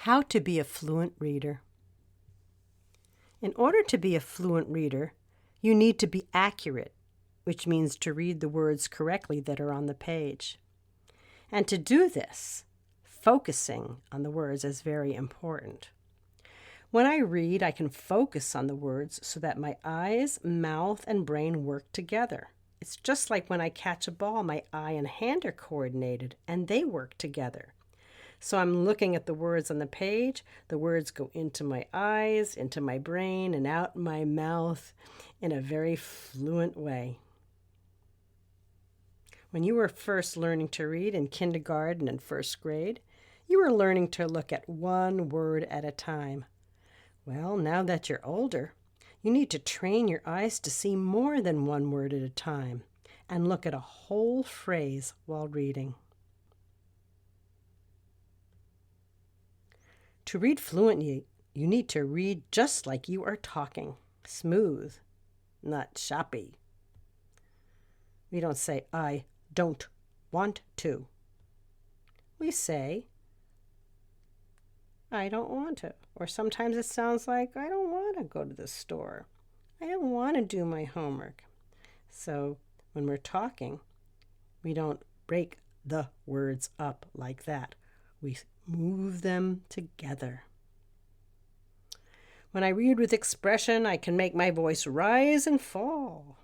How to be a fluent reader. In order to be a fluent reader, you need to be accurate, which means to read the words correctly that are on the page. And to do this, focusing on the words is very important. When I read, I can focus on the words so that my eyes, mouth, and brain work together. It's just like when I catch a ball, my eye and hand are coordinated, and they work together. So I'm looking at the words on the page. The words go into my eyes, into my brain, and out my mouth in a very fluent way. When you were first learning to read in kindergarten and first grade, you were learning to look at one word at a time. Well, now that you're older, you need to train your eyes to see more than one word at a time and look at a whole phrase while reading. To read fluently, you need to read just like you are talking, smooth, not choppy. We don't say, I don't want to. We say, I don't want to. Or sometimes it sounds like, I don't want to go to the store. I don't want to do my homework. So when we're talking, we don't break the words up like that. We move them together. When I read with expression, I can make my voice rise and fall.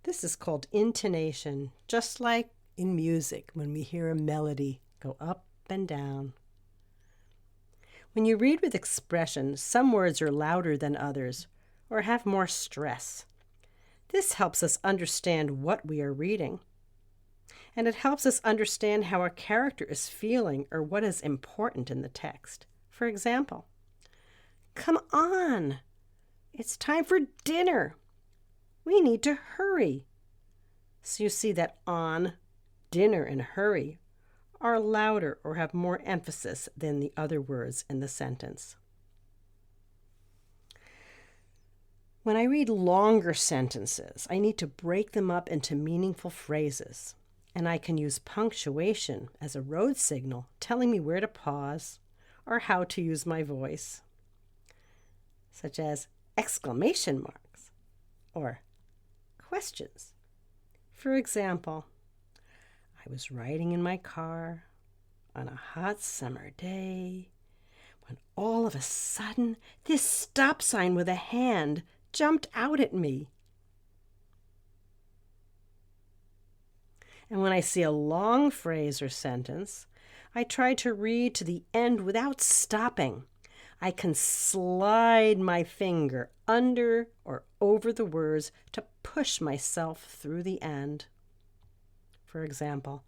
This is called intonation, just like in music when we hear a melody go up and down. When you read with expression, some words are louder than others or have more stress. This helps us understand what we are reading. And it helps us understand how a character is feeling or what is important in the text. For example, come on, it's time for dinner. We need to hurry. So you see that on, dinner, and hurry are louder or have more emphasis than the other words in the sentence. When I read longer sentences, I need to break them up into meaningful phrases. And I can use punctuation as a road signal telling me where to pause or how to use my voice, such as exclamation marks or questions. For example, I was riding in my car on a hot summer day when all of a sudden this stop sign with a hand jumped out at me. And when I see a long phrase or sentence, I try to read to the end without stopping. I can slide my finger under or over the words to push myself through the end. For example,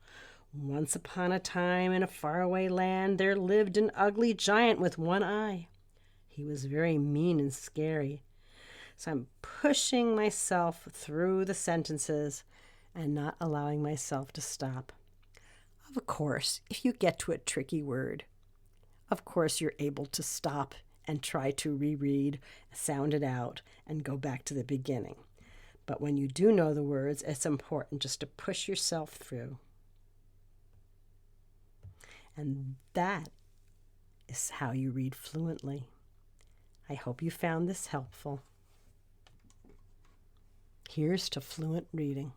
once upon a time in a faraway land, there lived an ugly giant with one eye. He was very mean and scary. So I'm pushing myself through the sentences and not allowing myself to stop. Of course, if you get to a tricky word, of course you're able to stop and try to reread, sound it out, and go back to the beginning. But when you do know the words, it's important just to push yourself through. And that is how you read fluently. I hope you found this helpful. Here's to fluent reading.